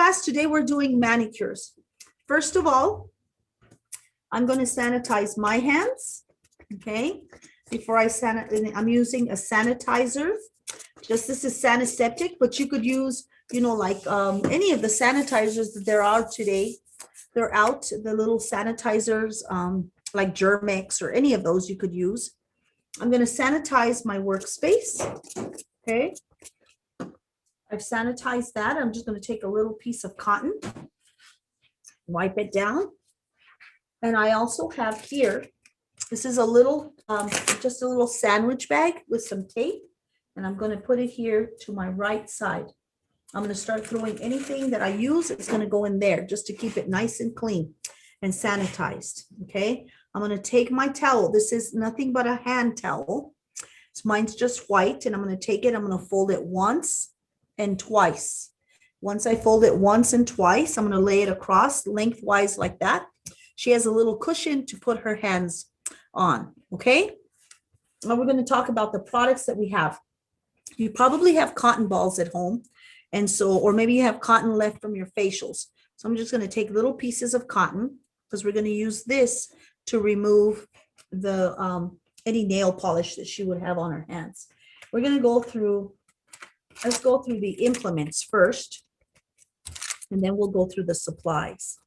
class, today we're doing manicures. First of all, I'm going to sanitize my hands, okay? Before I sanitize, I'm using a sanitizer. Just this is Saniseptic, but you could use, you know, like any of the sanitizers that there are today. They're out, the little sanitizers, like Germex or any of those you could use. I'm going to sanitize my workspace, okay? I've sanitized that. I'm just going to take a little piece of cotton, wipe it down. And I also have here, this is a little, just a little sandwich bag with some tape. And I'm going to put it here to my right side. I'm going to start throwing anything that I use. It's going to go in there just to keep it nice and clean and sanitized. Okay. I'm going to take my towel. This is nothing but a hand towel. So mine's just white, and I'm going to take it. I'm going to fold it once and twice. Once I fold it once and twice, I'm going to lay it across lengthwise like that. She has a little cushion to put her hands on. Okay. Now we're going to talk about the products that we have. You probably have cotton balls at home. And so, or maybe you have cotton left from your facials. So I'm just going to take little pieces of cotton because we're going to use this to remove the any nail polish that she would have on her hands. We're going to go through, let's go through the implements first, and then we'll go through the supplies.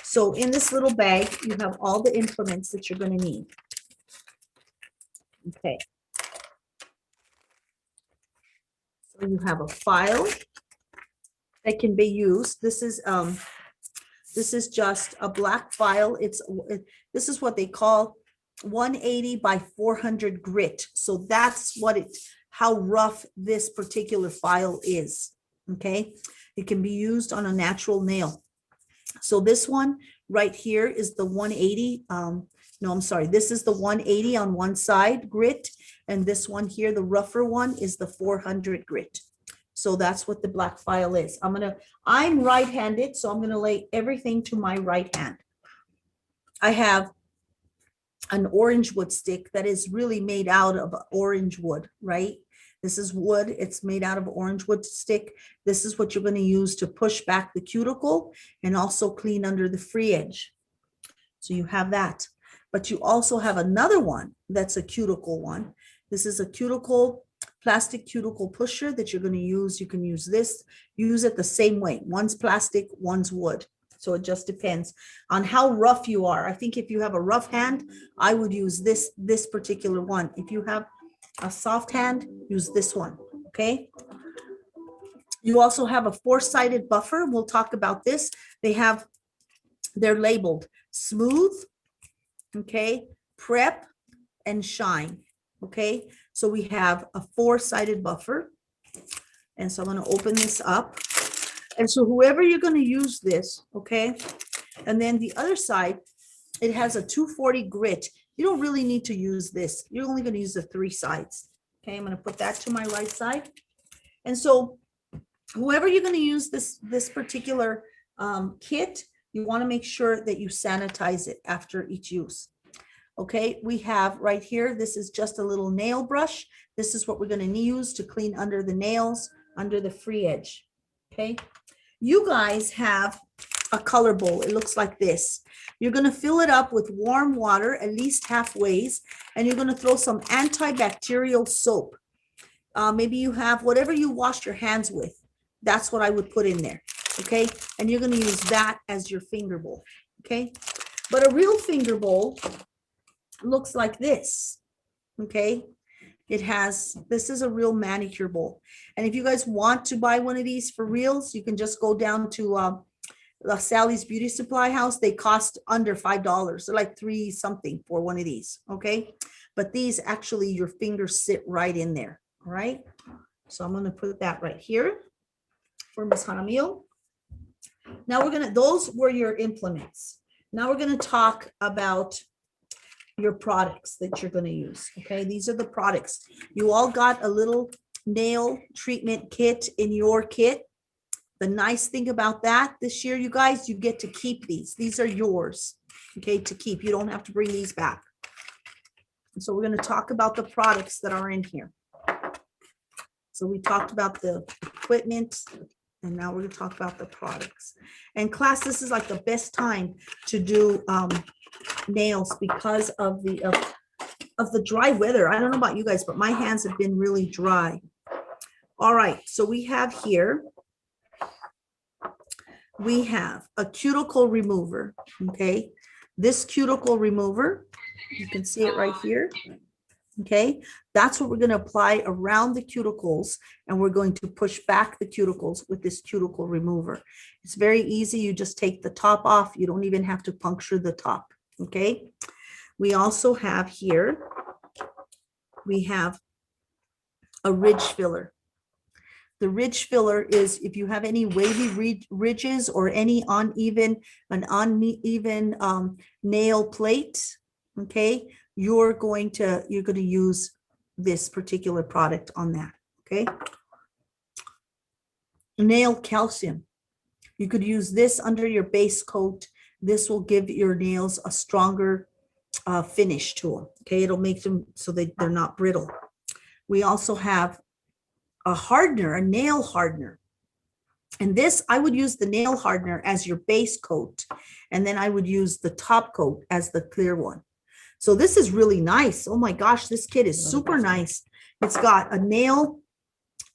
So in this little bag, you have all the implements that you're going to need. Okay. So you have a file that can be used. This is just a black file. This is what they call 180 by 400 grit. So that's what how rough this particular file is. Okay. It can be used on a natural nail. So this one right here is the 180. No, I'm sorry. This is the 180 on one side grit. And this one here, the rougher one, is the 400 grit. So that's what the black file is. I'm right-handed, so I'm going to lay everything to my right hand. I have an orange wood stick that is really made out of orange wood, right? This is wood. It's made out of orange wood stick. This is what you're going to use to push back the cuticle and also clean under the free edge. So you have that. But you also have another one that's a cuticle one. This is a plastic cuticle pusher that you're going to use. You can use this, use it the same way. One's plastic, one's wood. So it just depends on how rough you are. I think if you have a rough hand, I would use this particular one. If you have a soft hand, use this one. Okay. You also have a 4-sided buffer. We'll talk about this. They're labeled smooth, okay, prep, and shine. Okay, so we have a 4-sided buffer. And so I'm going to open this up. And so whoever you're going to use this, okay, and then the other side, it has a 240 grit. You don't really need to use this. You're only going to use the 3 sides. Okay, I'm going to put that to my right side. And so whoever you're going to use this particular kit, you want to make sure that you sanitize it after each use. Okay, we have right here, this is just a little nail brush. This is what we're going to use to clean under the nails, under the free edge. Okay, you guys have a color bowl. It looks like this. You're going to fill it up with warm water, at least halfway, and you're going to throw some antibacterial soap. Maybe you have whatever you wash your hands with. That's what I would put in there. Okay, and you're going to use that as your finger bowl. Okay, but a real finger bowl looks like this. Okay, this is a real manicure bowl. And if you guys want to buy one of these for reals, you can just go down to Sally's Beauty Supply House. They cost under $5. They're like $3 something for one of these. Okay, but these actually, your fingers sit right in there. All right, so I'm going to put that right here for Miss Jaramillo. Now those were your implements. Now we're going to talk about your products that you're going to use. Okay, these are the products. You all got a little nail treatment kit in your kit. The nice thing about that this year, you guys, you get to keep these. These are yours, okay, to keep. You don't have to bring these back. And so we're going to talk about the products that are in here. So we talked about the equipment And now we're going to talk about the products. And class, this is like the best time to do nails because of the dry weather. I don't know about you guys, but my hands have been really dry. All right, so we have here, we have a cuticle remover, okay? This cuticle remover, you can see it right here, okay? That's what we're going to apply around the cuticles, and we're going to push back the cuticles with this cuticle remover. It's very easy. You just take the top off. You don't even have to puncture the top, okay? We also have here, we have a ridge filler. The ridge filler is if you have any wavy ridges or any uneven nail plate, okay, you're going to use this particular product on that, okay? Nail calcium. You could use this under your base coat. This will give your nails a stronger finish to them, okay? It'll make them so they're not brittle. We also have a hardener, a nail hardener. And this, I would use the nail hardener as your base coat, and then I would use the top coat as the clear one. So this is really nice. Oh my gosh, this kit is super nice. It's got a nail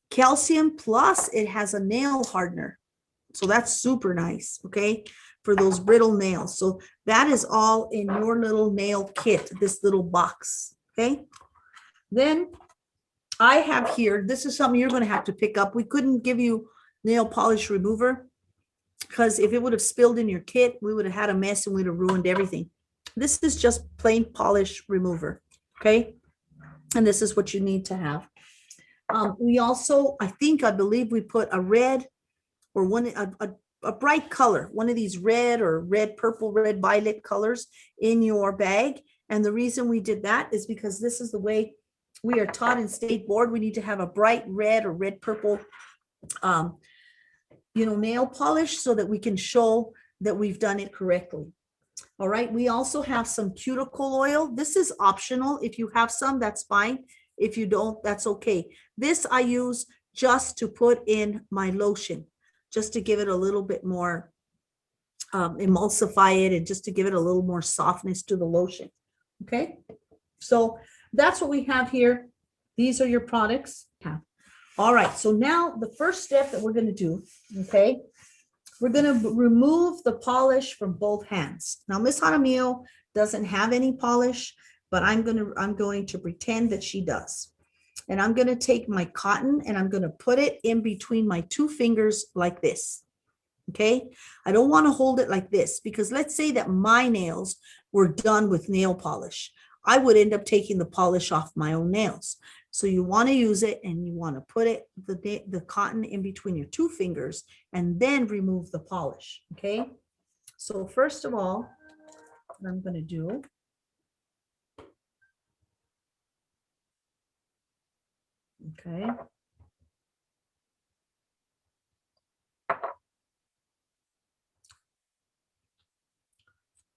calcium plus it has a nail hardener. So that's super nice, okay, for those brittle nails. So that is all in your little nail kit, this little box, okay? Then I have here, this is something you're going to have to pick up. We couldn't give you nail polish remover because if it would have spilled in your kit, we would have had a mess and we'd have ruined everything. This is just plain polish remover, okay? And this is what you need to have. We also, I believe we put a red or a bright color, one of these red or red, purple, red, violet colors in your bag. And the reason we did that is because this is the way we are taught in state board. We need to have a bright red or red purple, nail polish so that we can show that we've done it correctly. All right. We also have some cuticle oil. This is optional. If you have some, that's fine. If you don't, that's okay. This I use just to put in my lotion, just to give it a little bit more, emulsify it, and just to give it a little more softness to the lotion. Okay. So that's what we have here. These are your products. All right. So now the first step that we're going to do, okay, we're going to remove the polish from both hands. Now, Miss Jaramillo doesn't have any polish, but I'm going to pretend that she does. And I'm going to take my cotton and I'm going to put it in between my two fingers like this. Okay. I don't want to hold it like this because let's say that my nails were done with nail polish. I would end up taking the polish off my own nails. So you want to use it and you want to put it, the cotton in between your two fingers and then remove the polish. Okay. So first of all, what I'm going to do, okay.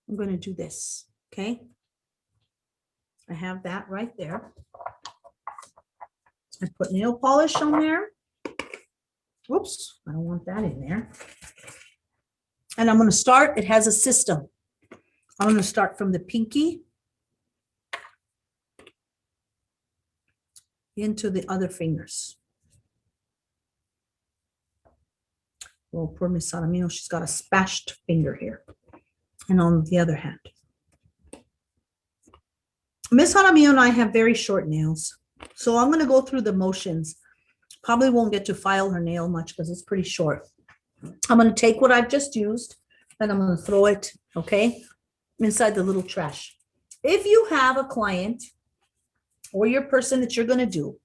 I'm going to do this. Okay. I have that right there. I put nail polish on there. Whoops, I don't want that in there. And I'm going to start, it has a system. I'm going to start from the pinky into the other fingers. Oh, poor Miss Jaramillo, she's got a spashed finger here. And on the other hand. Miss Jaramillo and I have very short nails. So I'm going to go through the motions. Probably won't get to file her nail much because it's pretty short. I'm going to take what I've just used and I'm going to throw it, okay, inside the little trash. If you have a client or your person that you're going to do,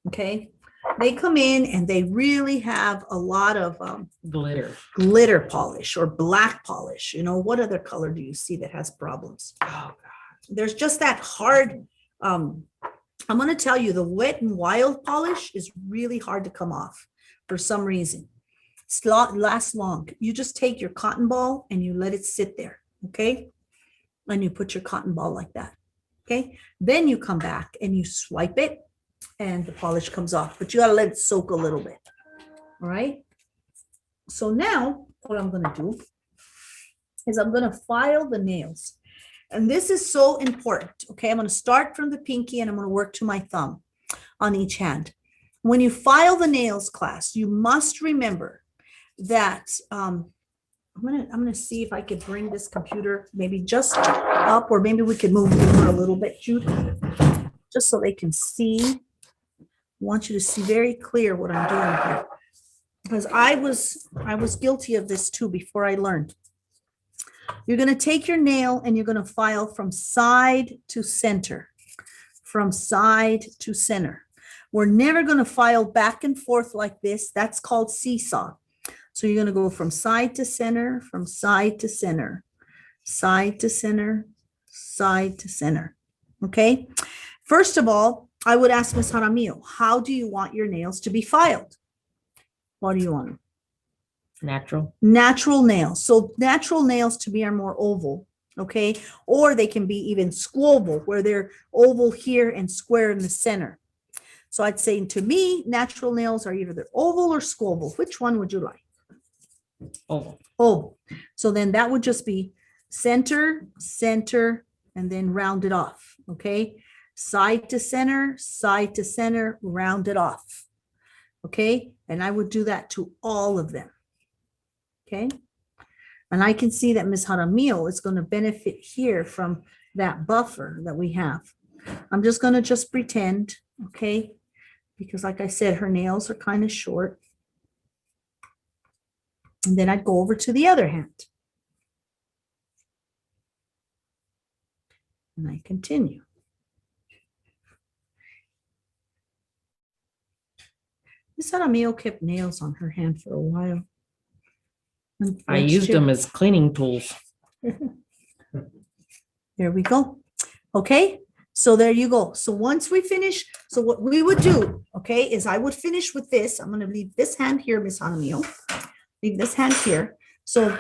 okay, they come in and they really have a lot of glitter polish or black polish. You know, what other color do you see that has problems? Oh, God. There's just that hard, I'm going to tell you, the Wet and Wild polish is really hard to come off for some reason. It lasts long. You just take your cotton ball and you let it sit there, okay? And you put your cotton ball like that, okay? Then you come back and you swipe it and the polish comes off, but you got to let it soak a little bit, all right? So now what I'm going to do is I'm going to file the nails. And this is so important. Okay, I'm going to start from the pinky and I'm going to work to my thumb on each hand. When you file the nails, class, you must remember that I'm gonna see if I could bring this computer maybe just up, or maybe we could move it over a little bit, Jude, just so they can see. I want you to see very clear what I'm doing here, because I was guilty of this too before I learned. You're going to take your nail and you're going to file from side to center, from side to center. We're never going to file back and forth like this. That's called seesaw. So you're going to go from side to center, from side to center, side to center, side to center. Okay. First of all, I would ask Ms. Jaramillo, how do you want your nails to be filed? What do you want? Natural. Natural nails. So natural nails to me are more oval, okay? Or they can be even squoval, where they're oval here and square in the center. So I'd say, to me, natural nails are either oval or squoval. Which one would you like? Oval. Oval. So then that would just be center, center, and then round it off, okay? Side to center, round it off, okay? And I would do that to all of them. Okay, and I can see that Ms. Jaramillo is going to benefit here from that buffer that we have. I'm just going to pretend, okay, because like I said, her nails are kind of short. And then I'd go over to the other hand. And I continue. Ms. Jaramillo kept nails on her hand for a while. I used them as cleaning tools. There we go. Okay, so there you go. So once we finish, so what we would do, okay, is I would finish with this. I'm going to leave this hand here, Ms. Jaramillo. Leave this hand here. So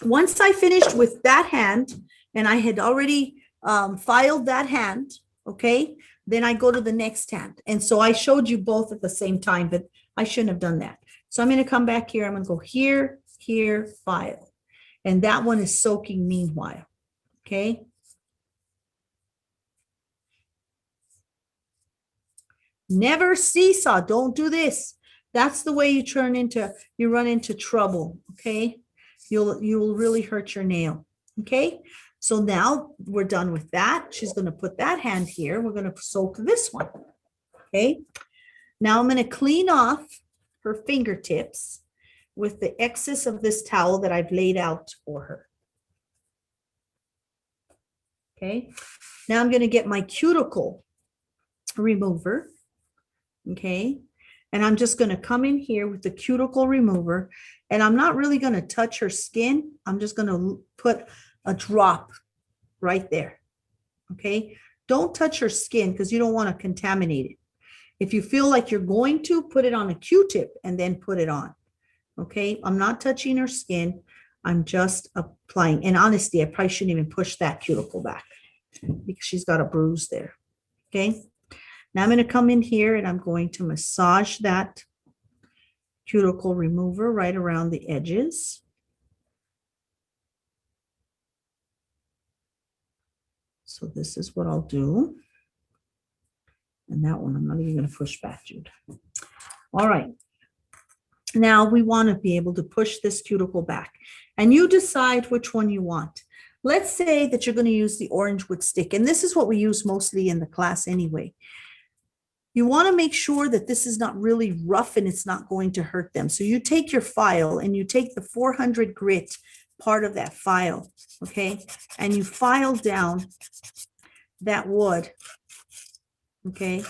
once I finished with that hand, and I had already filed that hand, okay, then I go to the next hand. And so I showed you both at the same time, but I shouldn't have done that. So I'm going to come back here. I'm going to go here, here, file. And that one is soaking meanwhile. Okay. Never seesaw. Don't do this. That's the way you run into trouble. Okay. You will really hurt your nail. Okay. So now we're done with that. She's going to put that hand here. We're going to soak this one. Okay. Now I'm going to clean off her fingertips with the excess of this towel that I've laid out for her. Okay. Now I'm going to get my cuticle remover. Okay. And I'm just going to come in here with the cuticle remover, and I'm not really going to touch her skin. I'm just going to put a drop right there. Okay. Don't touch her skin because you don't want to contaminate it. If you feel like you're going to, put it on a Q-tip and then put it on. Okay. I'm not touching her skin. I'm just applying. And honestly, I probably shouldn't even push that cuticle back because she's got a bruise there. Okay. Now I'm going to come in here and I'm going to massage that cuticle remover right around the edges. So this is what I'll do. And that one, I'm not even going to push back, Jude. All right. Now we want to be able to push this cuticle back, and you decide which one you want. Let's say that you're going to use the orange wood stick, and this is what we use mostly in the class anyway. You want to make sure that this is not really rough and it's not going to hurt them. So you take your file and you take the 400 grit part of that file, okay, and you file down that wood, okay,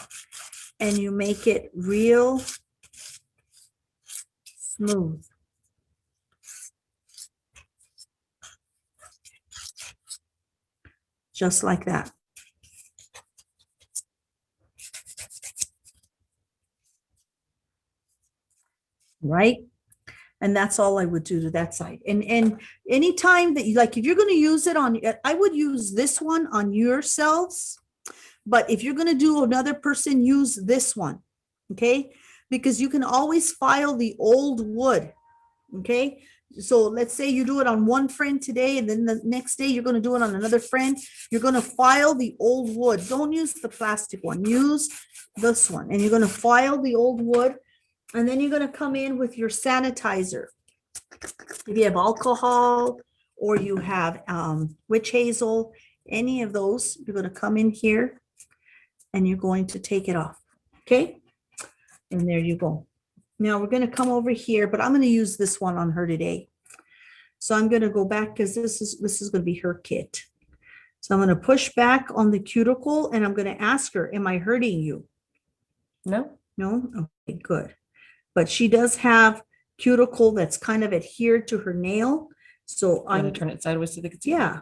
and you make it real smooth. Just like that. Right? And that's all I would do to that side. And anytime that you like, if you're going to use it on, I would use this one on yourselves. But if you're going to do another person, use this one. Okay? Because you can always file the old wood. Okay, so let's say you do it on one friend today, and then the next day you're going to do it on another friend. You're going to file the old wood. Don't use the plastic one. Use this one, and you're going to file the old wood, and then you're going to come in with your sanitizer. If you have alcohol or you have witch hazel, any of those, you're going to come in here and you're going to take it off. Okay, and there you go. Now we're going to come over here, but I'm going to use this one on her today. So I'm going to go back because this is going to be her kit. So I'm going to push back on the cuticle and I'm going to ask her, am I hurting you? No. No? Okay, good. But she does have cuticle that's kind of adhered to her nail. So I'm I'm going to turn it sideways so they can see. yeah,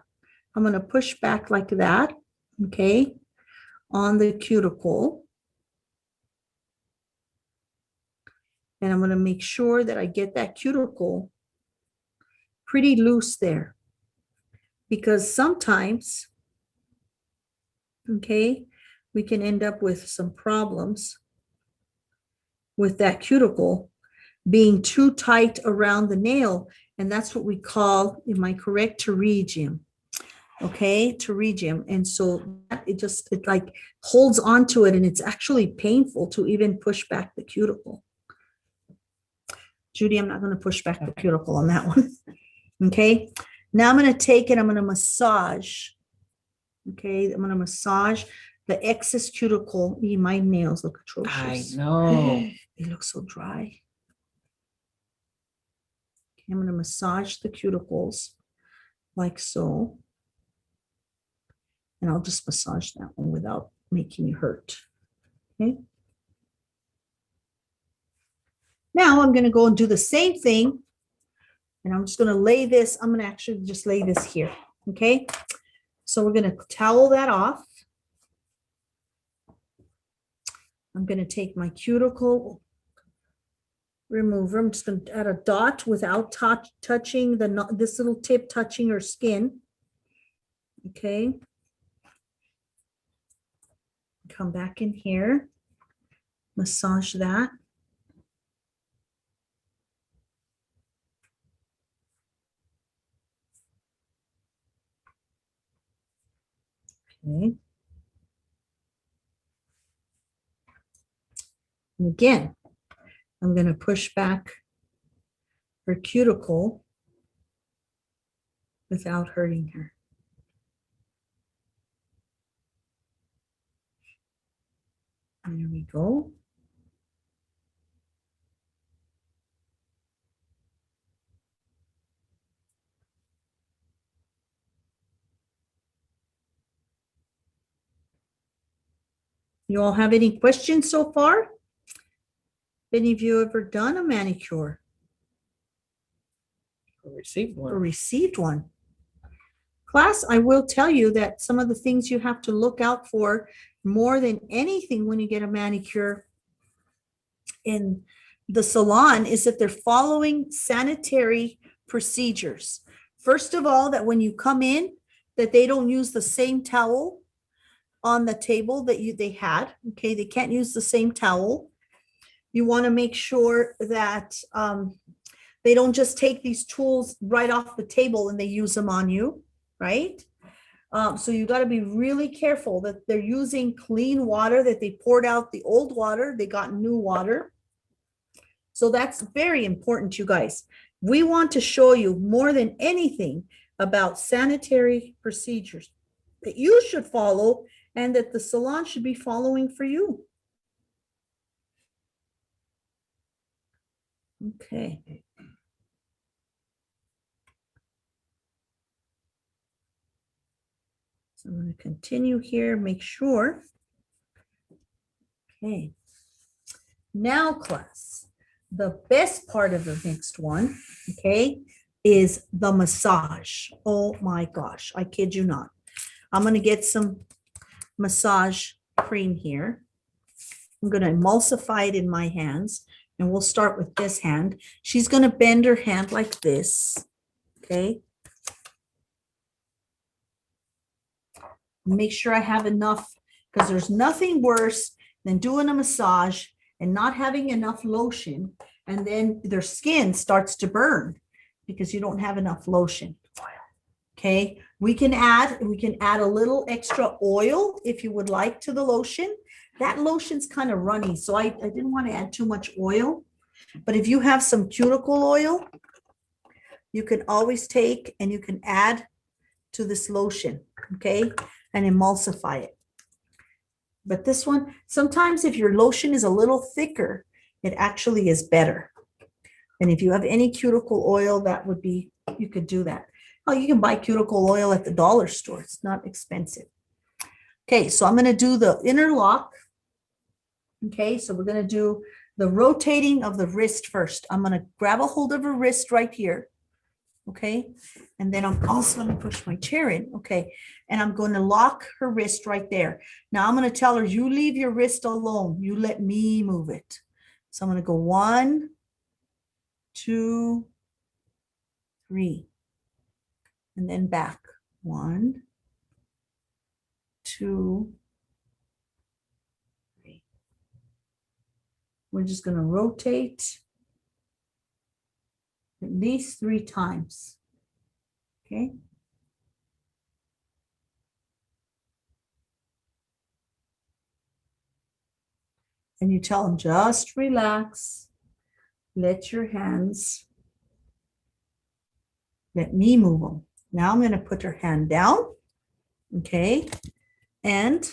I'm going to push back like that. Okay, on the cuticle. And I'm going to make sure that I get that cuticle pretty loose there. Because sometimes, okay, we can end up with some problems with that cuticle being too tight around the nail. And that's what we call, am I correct, pterygium? Okay, pterygium. And so it like holds onto it and it's actually painful to even push back the cuticle. Judy, I'm not going to push back the cuticle on that one. Okay, now I'm going to take it, I'm going to massage. Okay, I'm going to massage the excess cuticle. My nails look atrocious. I know. They look so dry. Okay, I'm going to massage the cuticles like so. And I'll just massage that one without making you hurt. Okay. Now I'm going to go and do the same thing. And I'm just going to lay this. I'm going to actually just lay this here. Okay. So we're going to towel that off. I'm going to take my cuticle remover. I'm just going to add a dot without touching this little tip touching her skin. Okay. Come back in here. Massage that. Okay. And again, I'm going to push back her cuticle without hurting her. There we go. You all have any questions so far? Any of you ever done a manicure Or received one. or received one? Class, I will tell you that some of the things you have to look out for more than anything when you get a manicure in the salon is that they're following sanitary procedures. First of all, that when you come in, that they don't use the same towel on the table that they had. Okay, they can't use the same towel. You want to make sure that they don't just take these tools right off the table and they use them on you, right? So you got to be really careful that they're using clean water, that they poured out the old water, they got new water. So that's very important, you guys. We want to show you more than anything about sanitary procedures that you should follow and that the salon should be following for you. Okay. So I'm going to continue here, make sure. Okay. Now, class, the best part of the next one, okay, is the massage. Oh my gosh, I kid you not. I'm going to get some massage cream here. I'm going to emulsify it in my hands, and we'll start with this hand. She's going to bend her hand like this, okay? Make sure I have enough, because there's nothing worse than doing a massage and not having enough lotion and then their skin starts to burn because you don't have enough lotion. Okay, we can add a little extra oil if you would like to the lotion. That lotion's kind of runny, so I didn't want to add too much oil. But if you have some cuticle oil, you can always take and you can add to this lotion, okay, and emulsify it. But this one, sometimes if your lotion is a little thicker, it actually is better. And if you have any cuticle oil, that would be, you could do that. Oh, you can buy cuticle oil at the dollar store. It's not expensive. Okay, so I'm going to do the interlock. Okay, so we're going to do the rotating of the wrist first. I'm going to grab a hold of her wrist right here. Okay, and then I'm also going to push my chair in. Okay, and I'm going to lock her wrist right there. Now I'm going to tell her, you leave your wrist alone. You let me move it. So I'm going to go 1, 2, 3, and then back. 1, 2, 3. We're just going to rotate at least 3 times. Okay. And you tell them, just relax. Let your hands, let me move them. Now I'm going to put her hand down. Okay. And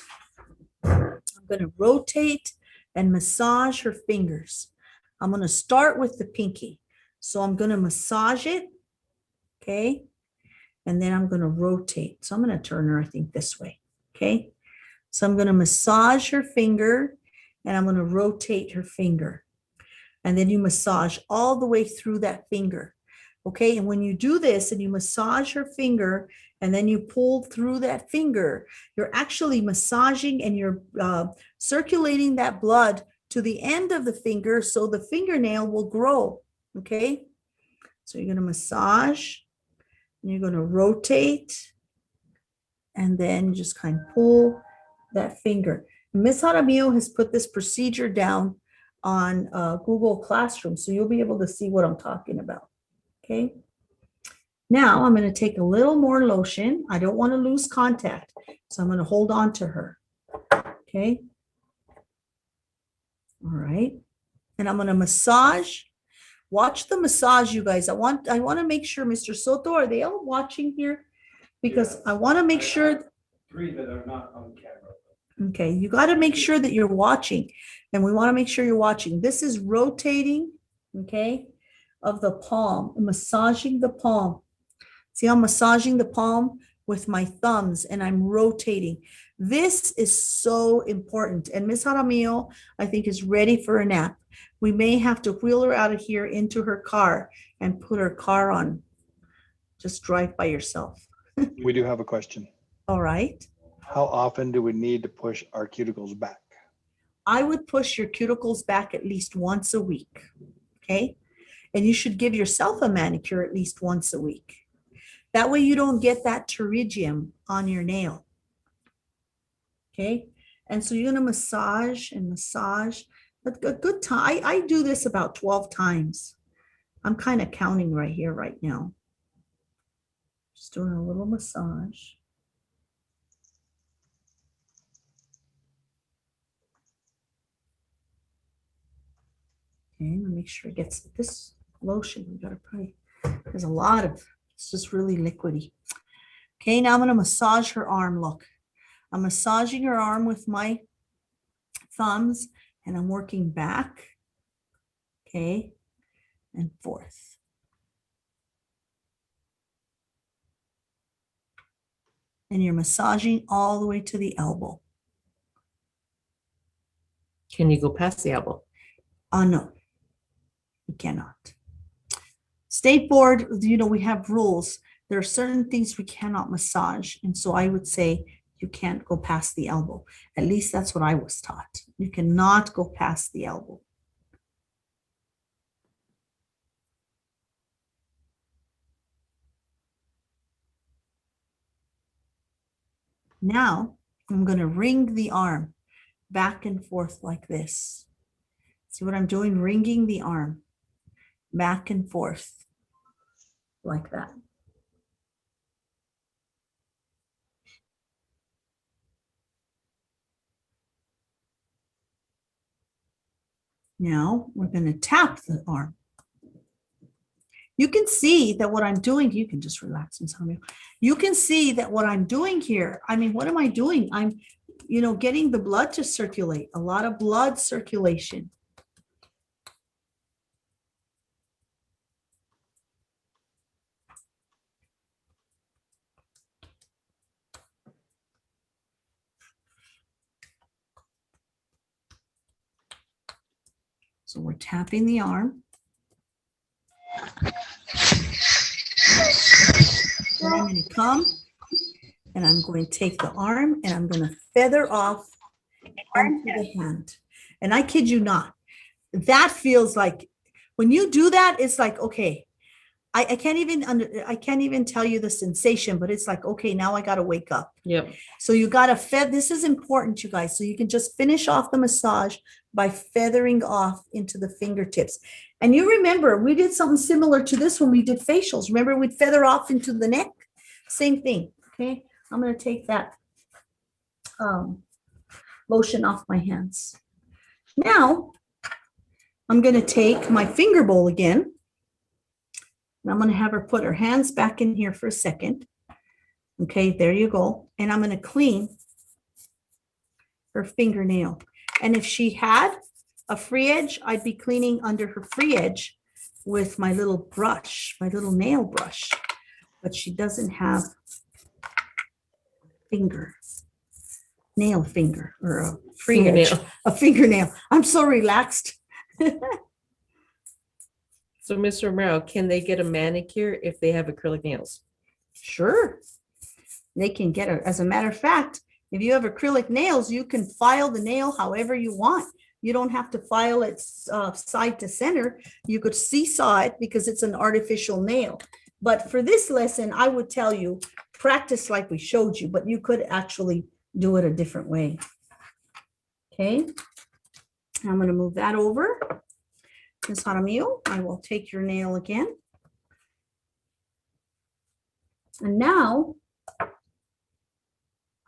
I'm going to rotate and massage her fingers. I'm going to start with the pinky. So I'm going to massage it. Okay. And then I'm going to rotate. So I'm going to turn her, I think, this way. Okay. So I'm going to massage her finger and I'm going to rotate her finger. And then you massage all the way through that finger. Okay. And when you do this and you massage her finger and then you pull through that finger, you're actually massaging and you're circulating that blood to the end of the finger so the fingernail will grow. Okay. So you're going to massage and you're going to rotate and then you just kind of pull that finger. Miss Jaramillo has put this procedure down on Google Classroom, so you'll be able to see what I'm talking about. Okay. Now I'm going to take a little more lotion. I don't want to lose contact, so I'm going to hold on to her. Okay. All right. And I'm going to massage. Watch the massage, you guys. I want to make sure, Mr. Soto, are they all watching here? Because I want to make sure. 3 that are not on camera. Okay, you got to make sure that you're watching, and we want to make sure you're watching. This is rotating, okay, of the palm, massaging the palm. See, I'm massaging the palm with my thumbs and I'm rotating. This is so important. And Miss Jaramillo, I think, is ready for a nap. We may have to wheel her out of here into her car and put her car on. Just drive by yourself. We do have a question. All right. How often do we need to push our cuticles back? I would push your cuticles back at least once a week. Okay. And you should give yourself a manicure at least once a week. That way you don't get that pterygium on your nail. Okay. And so you're going to massage and massage. But a good time. I do this about 12 times. I'm kind of counting right here, right now. Just doing a little massage. Okay, make sure it gets this lotion. We gotta probably, there's a lot of, it's just really liquidy. Okay, now I'm gonna massage her arm. Look, I'm massaging her arm with my thumbs and I'm working back, okay, and forth. And you're massaging all the way to the elbow. Can you go past the elbow? No, you cannot. State board, you know, we have rules. There are certain things we cannot massage. And so I would say you can't go past the elbow. At least that's what I was taught. You cannot go past the elbow. Now I'm going to wring the arm back and forth like this. See what I'm doing? Wringing the arm. back and forth like that. Now we're going to tap the arm. You can see that what I'm doing, you can just relax and tell me. You can see that what I'm doing here, I mean, what am I doing? I'm, getting the blood to circulate, a lot of blood circulation. So we're tapping the arm. And I'm going to come and I'm going to take the arm and I'm going to feather off onto the hand. And I kid you not, that feels like when you do that, it's like, okay, I can't even tell you the sensation, but it's like, okay, now I got to wake up. Yep. So you got to this is important, you guys. So you can just finish off the massage by feathering off into the fingertips. And you remember, we did something similar to this when we did facials. Remember, we'd feather off into the neck? Same thing, okay? I'm going to take that lotion off my hands. Now, I'm going to take my finger bowl again. And I'm going to have her put her hands back in here for a second. Okay, there you go. And I'm going to clean her fingernail. And if she had a free edge, I'd be cleaning under her free edge with my little brush, my little nail brush. But she doesn't have nail finger or a free edge, a fingernail. I'm so relaxed. So, Ms. Romero, can they get a manicure if they have acrylic nails? Sure. They can get it. As a matter of fact, if you have acrylic nails, you can file the nail however you want. You don't have to file it side to center. You could seesaw it because it's an artificial nail. But for this lesson, I would tell you, practice like we showed you, but you could actually do it a different way. Okay. I'm going to move that over. Ms. Jaramillo, I will take your nail again. And now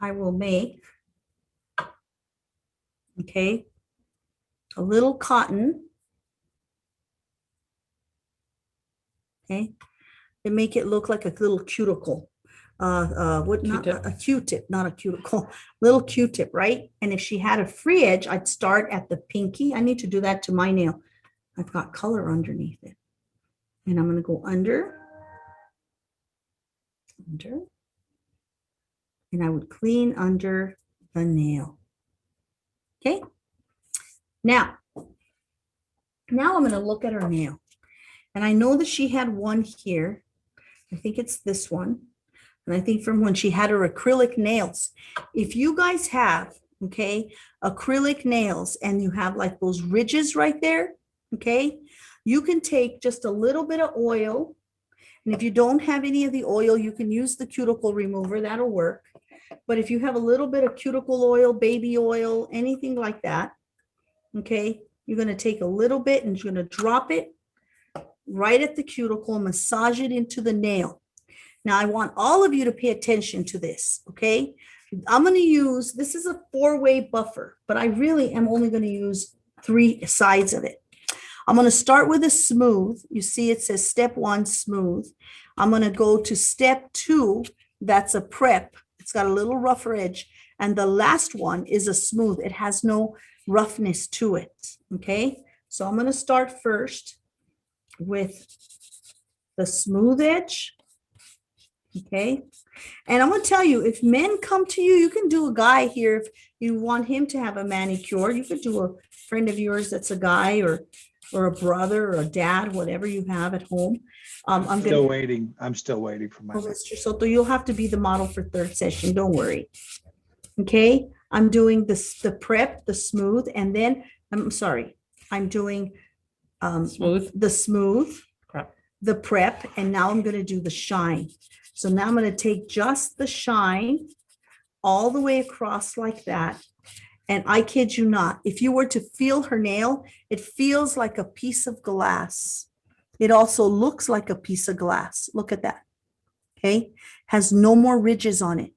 I will make, okay, a little cotton, okay, and make it look like a little cuticle. Not a Q-tip, not a cuticle, little Q-tip, right? And if she had a free edge, I'd start at the pinky. I need to do that to my nail. I've got color underneath it. And I'm going to go under, and I would clean under the nail. Okay. Now I'm going to look at her nail. And I know that she had one here. I think it's this one. And I think from when she had her acrylic nails. If you guys have, okay, acrylic nails and you have like those ridges right there, okay, you can take just a little bit of oil. And if you don't have any of the oil, you can use the cuticle remover. That'll work. But if you have a little bit of cuticle oil, baby oil, anything like that, okay, you're going to take a little bit and you're going to drop it right at the cuticle, massage it into the nail. Now, I want all of you to pay attention to this, okay? I'm going to use, this is a 4-way buffer, but I really am only going to use 3 sides of it. I'm going to start with a smooth. You see it says step 1, smooth. I'm going to go to step 2. That's a prep. It's got a little rougher edge. And the last one is a smooth. It has no roughness to it. Okay. So I'm going to start first with the smooth edge. Okay. And I'm going to tell you, if men come to you, you can do a guy here. If you want him to have a manicure, you could do a friend of yours that's a guy or a brother or a dad, whatever you have at home. I'm still waiting. I'm still waiting for my. Oh, Mr. Soto, you'll have to be the model for 3rd session. Don't worry. Okay. I'm doing the prep, the smooth, and then I'm sorry. I'm doing the smooth, the prep, and now I'm going to do the shine. So now I'm going to take just the shine all the way across like that. And I kid you not, if you were to feel her nail, it feels like a piece of glass. It also looks like a piece of glass. Look at that. Okay, has no more ridges on it.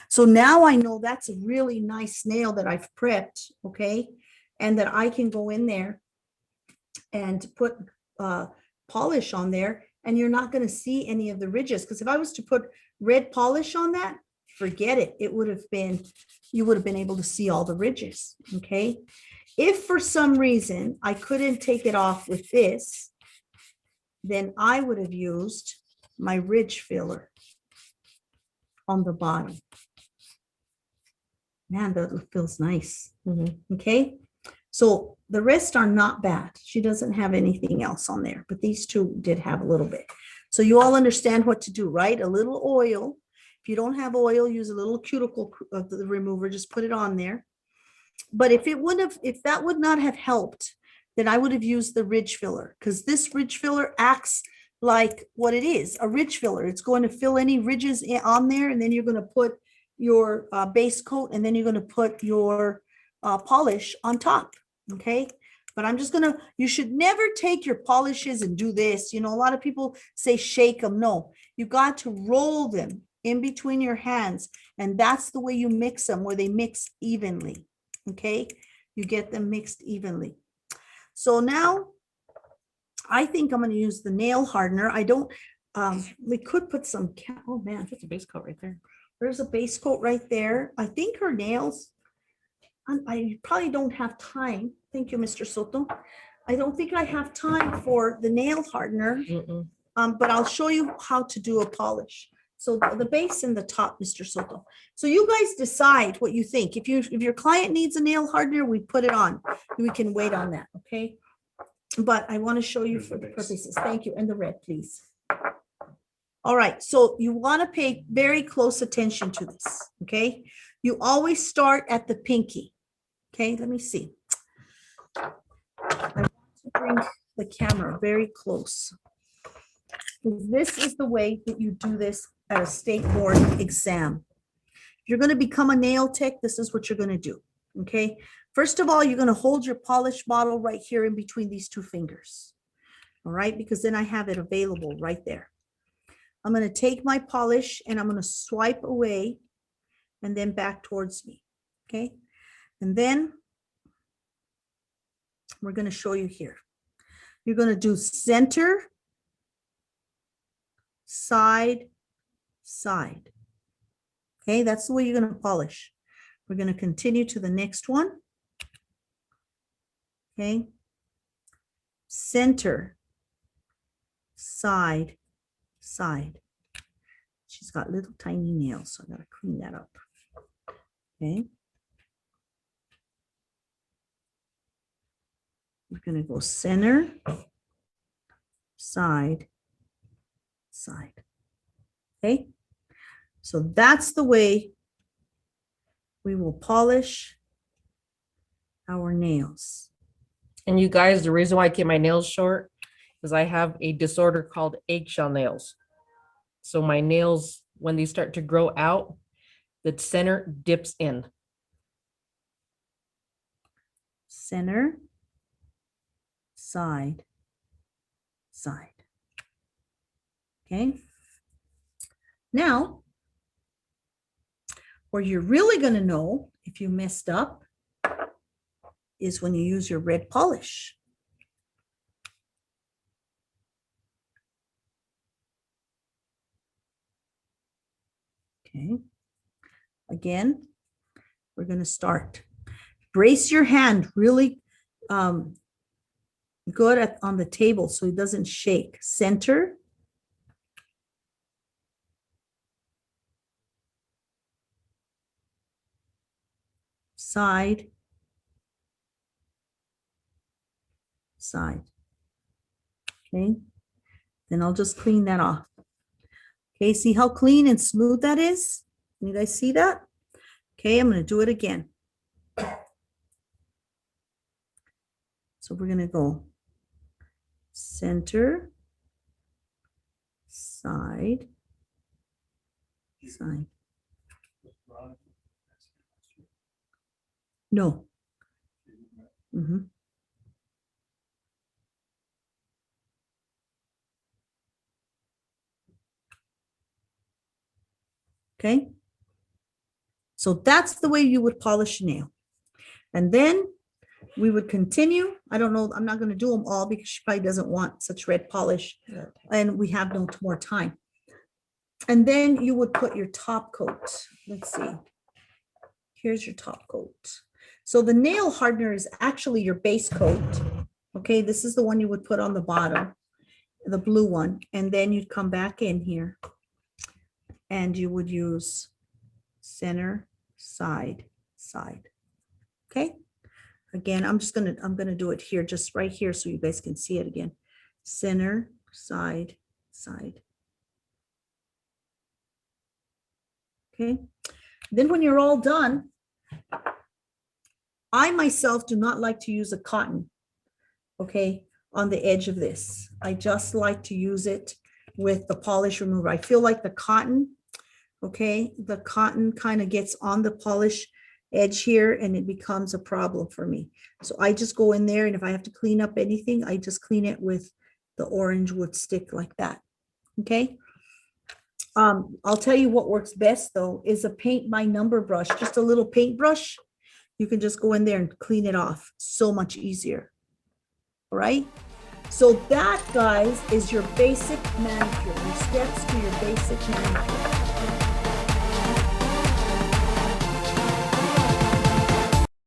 So now I know that's a really nice nail that I've prepped, okay? And that I can go in there and put polish on there, and you're not going to see any of the ridges. Because if I was to put red polish on that, forget it. It would have been, you would have been able to see all the ridges, okay? If for some reason I couldn't take it off with this, then I would have used my ridge filler on the bottom. Man, that feels nice. Mhm. Okay, so the rest are not bad. She doesn't have anything else on there, but these two did have a little bit. So you all understand what to do, right? A little oil. If you don't have oil, use a little cuticle of the remover, just put it on there. But if it wouldn't have, if that would not have helped, then I would have used the ridge filler, because this ridge filler acts like what it is, a ridge filler. It's going to fill any ridges on there, and then you're going to put your base coat, and then you're going to put your polish on top. Okay. But I'm just going to, you should never take your polishes and do this. You know, a lot of people say shake them. No, you got to roll them in between your hands. And that's the way you mix them, where they mix evenly. Okay. You get them mixed evenly. So now I think I'm going to use the nail hardener. I don't, we could put some, oh man, That's a base coat right there. there's a base coat right there. I think her nails, I probably don't have time. Thank you, Mr. Soto. I don't think I have time for the nail hardener, Mm-mm. but I'll show you how to do a polish. So the base and the top, Mr. Soto. So you guys decide what you think. If your client needs a nail hardener, we put it on. We can wait on that, okay? But I want to show you Here's for the the base. purposes. Thank you. And the red, please. All right, so you want to pay very close attention to this, okay? You always start at the pinky. Okay, let me see. I want to bring the camera very close. This is the way that you do this at a state board exam. If you're going to become a nail tech, this is what you're going to do, okay? First of all, you're going to hold your polish bottle right here in between these two fingers, all right? Because then I have it available right there. I'm going to take my polish and I'm going to swipe away and then back towards me, okay? And then we're going to show you here. You're going to do center, side, side. Okay, that's the way you're going to polish. We're going to continue to the next one. Okay. Center, side, side. She's got little tiny nails, so I got to clean that up. Okay. We're going to go center, side, side. Okay. So that's the way we will polish our nails. And you guys, the reason why I keep my nails short is I have a disorder called eggshell nails. So my nails, when they start to grow out, the center dips in. Center, side, side. Okay. Now, where you're really going to know if you messed up is when you use your red polish. Okay. Again, we're going to start. Brace your hand really good on the table so it doesn't shake. Center. Side. Side. Okay. Then I'll just clean that off. Okay, see how clean and smooth that is? Can you guys see that? Okay, I'm going to do it again. So we're going to go center, side, side. No. Mhm. Okay. So that's the way you would polish a nail. And then we would continue. I don't know, I'm not going to do them all because she probably doesn't want such red polish and we have no more time. And then you would put your top coat. Let's see. Here's your top coat. So the nail hardener is actually your base coat. Okay, this is the one you would put on the bottom, the blue one. And then you'd come back in here and you would use center, side, side. Okay. Again, I'm gonna do it here, just right here, so you guys can see it again. Center, side, side. Okay. Then when you're all done, I myself do not like to use a cotton, okay, on the edge of this. I just like to use it with the polish remover. I feel like the cotton, okay, the cotton kind of gets on the polish edge here and it becomes a problem for me. So I just go in there and if I have to clean up anything, I just clean it with the orange wood stick like that. Okay. I'll tell you what works best though is a paint by number brush, just a little paintbrush. You can just go in there and clean it off. So much easier. All right. So that, guys, is your basic manicure, your steps to your basic manicure.